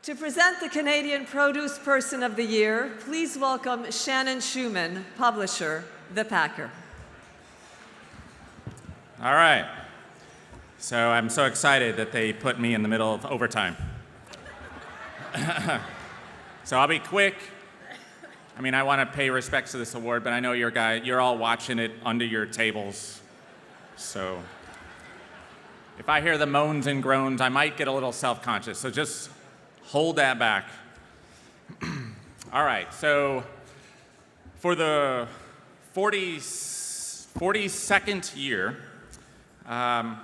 To present the Canadian Produce Person of the Year, please welcome Shannon Schumann, publisher, The Packer. All right. So I'm so excited that they put me in the middle of overtime. So I'll be quick. I mean, I want to pay respects to this award, but I know you're all watching it under your tables. So if I hear the moans and groans, I might get a little self-conscious. So just hold that back. All right, so for the 42nd year, I'm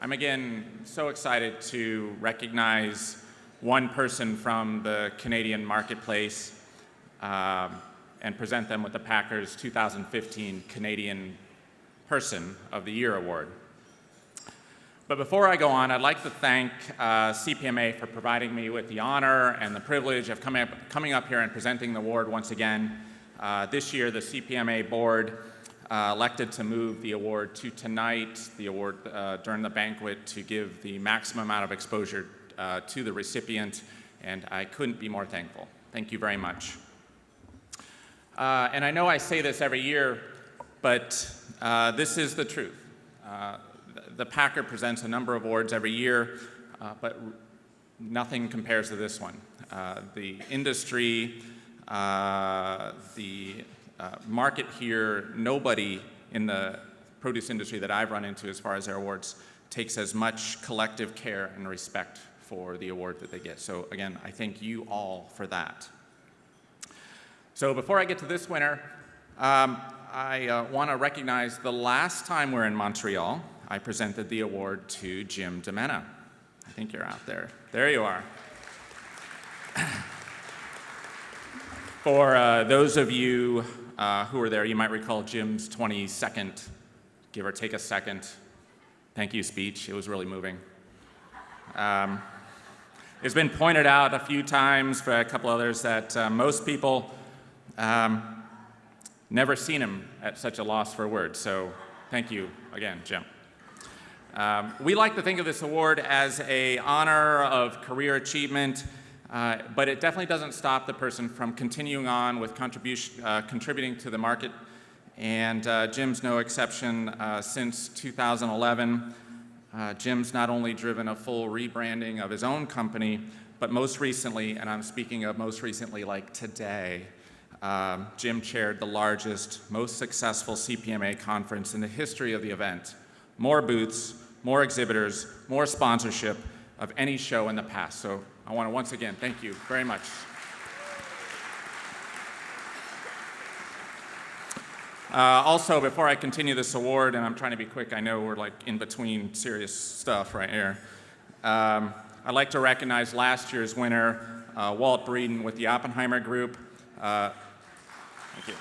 again so excited to recognize one person from the Canadian marketplace and present them with the Packers 2015 Canadian Person of the Year Award. But before I go on, I'd like to thank CPMA for providing me with the honor and the privilege of coming up here and presenting the award once again. This year, the CPMA board elected to move the award to tonight, the award during the banquet, to give the maximum amount of exposure to the recipient, and I couldn't be more thankful. Thank you very much. And I know I say this every year, but this is the truth. The Packer presents a number of awards every year, but nothing compares to this one. The industry, the market here, nobody in the produce industry that I've run into as far as their awards takes as much collective care and respect for the award that they get. So again, I thank you all for that. So before I get to this winner, I want to recognize the last time we were in Montreal, I presented the award to Jim DeMena. I think you're out there. There you are. For those of you who were there, you might recall Jim's 22nd, give or take a second, thank you speech. It was really moving. It's been pointed out a few times for a couple others that most people never seen him at such a loss for words, so thank you again, Jim. We like to think of this award as an honor of career achievement, but it definitely doesn't stop the person from continuing on with contributing to the market, and Jim's no exception. Since 2011, Jim's not only driven a full rebranding of his own company, but most recently, and I'm speaking of most recently like today, Jim chaired the largest, most successful CPMA conference in the history of the event. More booths, more exhibitors, more sponsorship of any show in the past. So I want to once again thank you very much. Also, before I continue this award, and I'm trying to be quick, I know we're like in between serious stuff right here. I'd like to recognize last year's winner, Walt Breeden with the Oppenheimer Group. Thank you.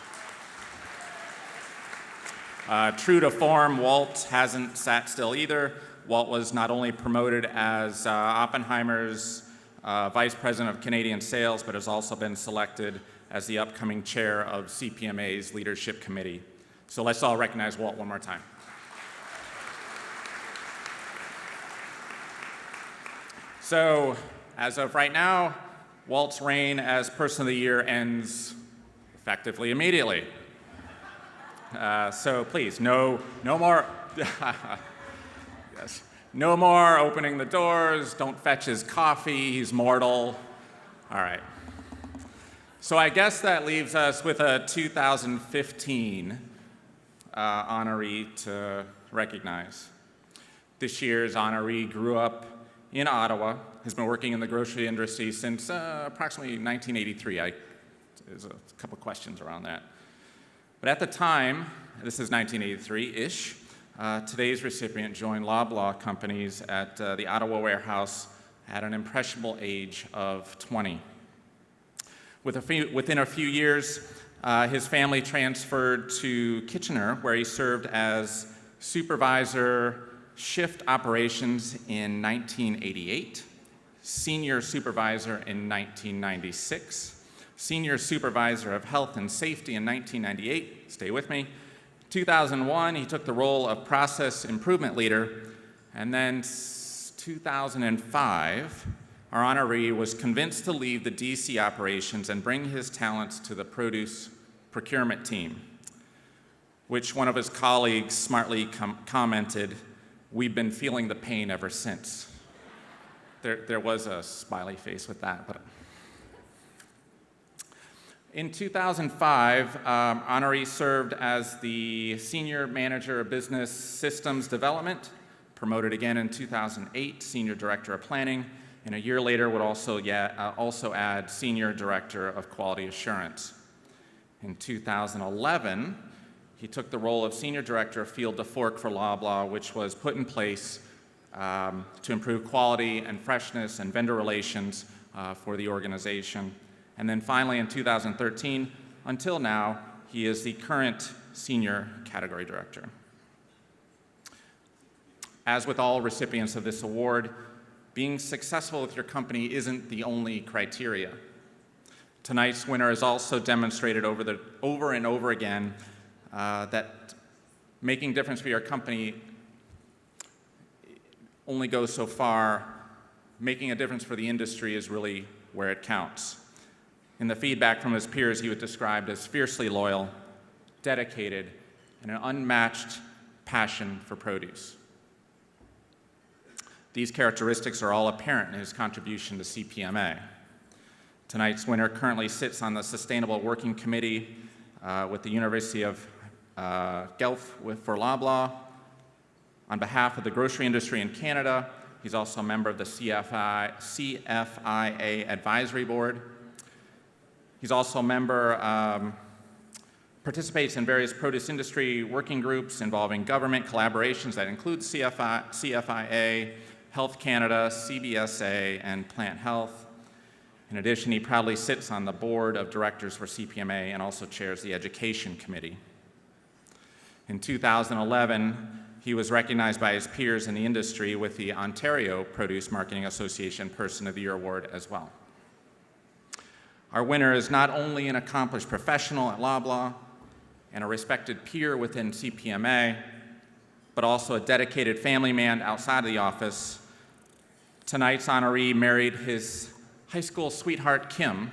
True to form, Walt hasn't sat still either. Walt was not only promoted as Oppenheimer's Vice President of Canadian Sales, but has also been selected as the upcoming chair of CPMA's Leadership Committee. So let's all recognize Walt one more time. So, as of right now, Walt's reign as Person of the Year ends effectively immediately. So please, no more, yes, no more opening the doors, don't fetch his coffee, he's mortal. All right. So I guess that leaves us with a 2015 honoree to recognize. This year's honoree grew up in Ottawa, has been working in the grocery industry since approximately 1983. There's a couple questions around that. But at the time, this is 1983-ish, today's recipient joined Loblaw companies at the Ottawa warehouse at an impressionable age of 20. Within a few years, his family transferred to Kitchener, where he served as supervisor shift operations in 1988, senior supervisor in 1996, senior supervisor of health and safety in 1998, stay with me. 2001, he took the role of process improvement leader, and then 2005, our honoree was convinced to leave the DC operations and bring his talents to the produce procurement team, which one of his colleagues smartly commented, "We've been feeling the pain ever since." There was a smiley face with that. But in 2005, honoree served as the Senior Manager of Business Systems Development, promoted again in 2008, Senior Director of Planning, and a year later would also add Senior Director of Quality Assurance. In 2011, he took the role of Senior Director of Field to Fork for Loblaw, which was put in place to improve quality and freshness and vendor relations for the organization. And then finally, in 2013, until now, he is the current Senior Category Director. As with all recipients of this award, being successful with your company isn't the only criteria. Tonight's winner has also demonstrated over and over again that making a difference for your company only goes so far. Making a difference for the industry is really where it counts. In the feedback from his peers, he was described as fiercely loyal, dedicated, and an unmatched passion for produce. These characteristics are all apparent in his contribution to CPMA. Tonight's winner currently sits on the Sustainable Working Committee with the University of Guelph for Loblaw. On behalf of the grocery industry in Canada, he's also a member of the CFIA Advisory Board. He's also a member, participates in various produce industry working groups involving government collaborations that include CFIA, Health Canada, CBSA, and Plant Health. In addition, he proudly sits on the board of directors for CPMA and also chairs the Education Committee. In 2011, he was recognized by his peers in the industry with the Ontario Produce Marketing Association Person of the Year Award as well. Our winner is not only an accomplished professional at Loblaw and a respected peer within CPMA, but also a dedicated family man outside of the office. Tonight's honoree married his high school sweetheart, Kim,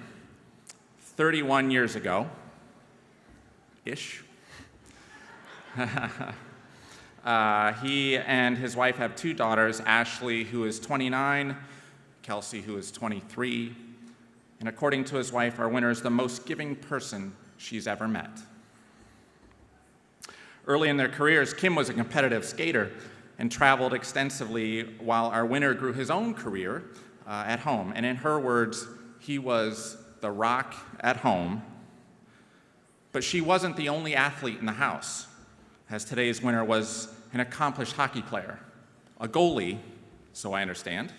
31 years ago-ish. He and his wife have two daughters, Ashley, who is 29, Kelsey, who is 23. And according to his wife, our winner is the most giving person she's ever met. Early in their careers, Kim was a competitive skater and traveled extensively while our winner grew his own career at home. And in her words, he was the rock at home. But she wasn't the only athlete in the house, as today's winner was an accomplished hockey player, a goalie, so I understand.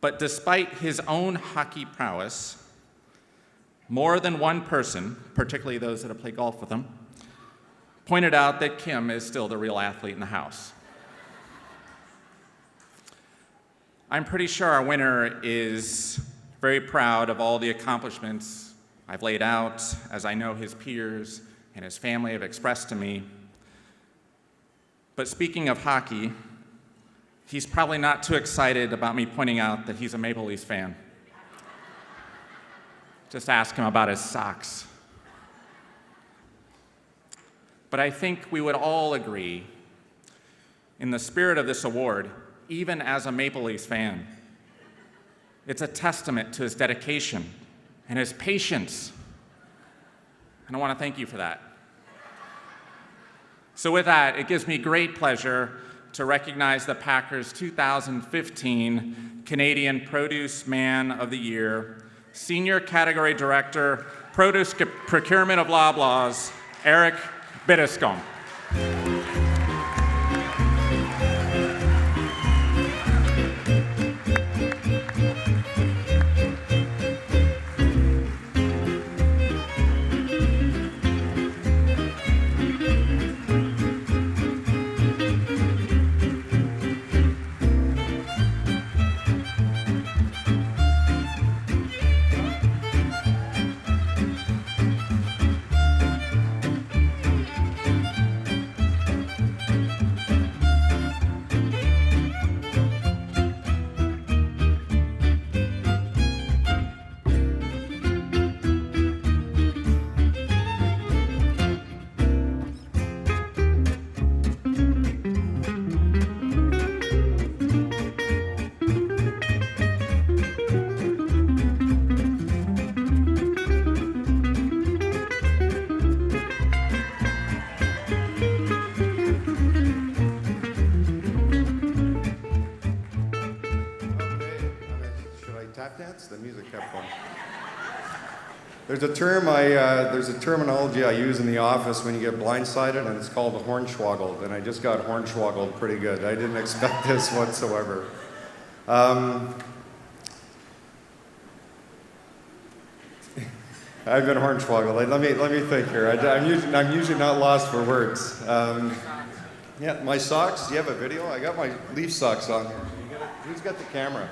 But despite his own hockey prowess, more than one person, particularly those that have played golf with him, pointed out that Kim is still the real athlete in the house. I'm pretty sure our winner is very proud of all the accomplishments I've laid out, as I know his peers and his family have expressed to me. But speaking of hockey, he's probably not too excited about me pointing out that he's a Maple Leafs fan. Just ask him about his socks. But I think we would all agree, in the spirit of this award, even as a Maple Leafs fan, it's a testament to his dedication and his patience. And I want to thank you for that. So with that, it gives me great pleasure to recognize the Packers' 2015 Canadian Produce Man of the Year, Senior Category Director, Produce Procurement of Loblaw's, Eric Biddiscombe. tap dance? The music kept going. There's a terminology I use in the office when you get blindsided, and it's called hornswoggled, and I just got hornswoggled pretty good. I didn't expect this whatsoever. I've been hornswoggled. Let me think here. I'm usually not lost for words. Yeah, my socks. Do you have a video? I got my Leaf socks on here. Who's got the camera?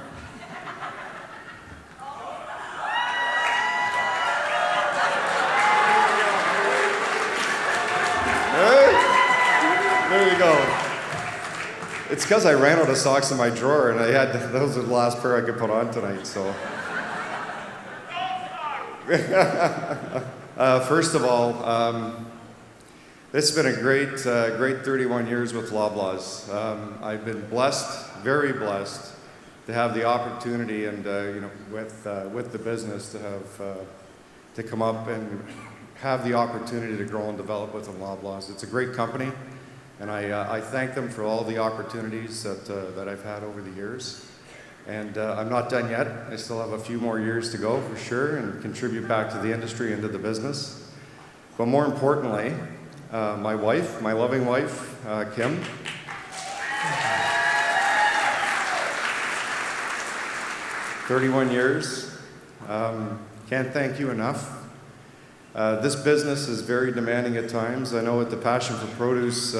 Hey, there you go. It's because I ran out of socks in my drawer, and those are the last pair I could put on tonight. So, first of all, it's been a great 31 years with Loblaw's. I've been blessed, very blessed, to have the opportunity, and with the business, to have to come up and have the opportunity to grow and develop within Loblaw's. It's a great company, and I thank them for all the opportunities that I've had over the years. And I'm not done yet. I still have a few more years to go for sure, and contribute back to the industry and to the business. But more importantly, my wife, my loving wife, Kim. 31 years. Can't thank you enough. This business is very demanding at times. I know with the Passion for Produce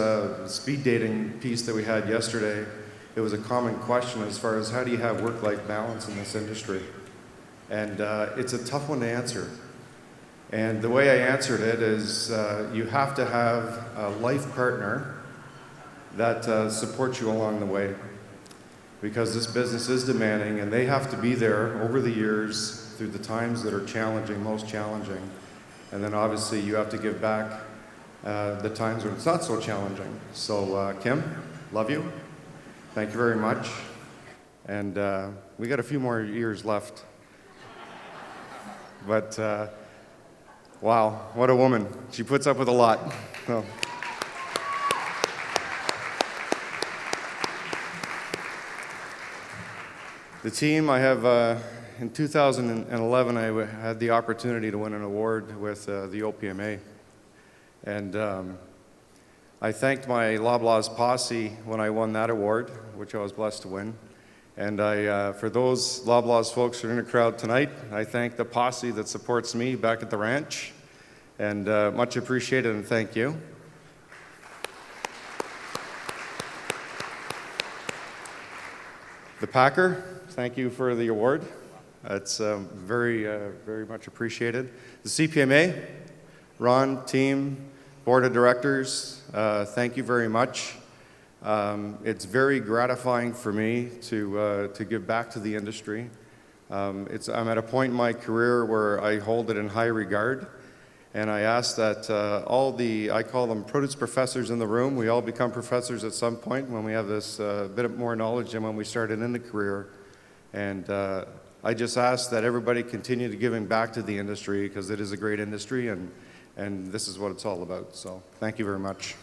speed dating piece that we had yesterday, it was a common question as far as how do you have work-life balance in this industry? And it's a tough one to answer. And the way I answered it is you have to have a life partner that supports you along the way, because this business is demanding, and they have to be there over the years through the times that are challenging, most challenging. And then obviously you have to give back the times when it's not so challenging. So Kim, love you. Thank you very much. And we got a few more years left. But wow, what a woman. She puts up with a lot. So. The team, I have, in 2011, I had the opportunity to win an award with the OPMA. And I thanked my Loblaw's posse when I won that award, which I was blessed to win. And for those Loblaw's folks who are in the crowd tonight, I thank the posse that supports me back at the ranch. And much appreciated, and thank you. The Packer, thank you for the award. It's very, very much appreciated. The CPMA, Ron, team, board of directors, thank you very much. It's very gratifying for me to give back to the industry. I'm at a point in my career where I hold it in high regard, and I ask that I call them produce professors in the room, we all become professors at some point when we have this bit more knowledge than when we started in the career. And I just ask that everybody continue to giving back to the industry, because it is a great industry, and this is what it's all about. So thank you very much.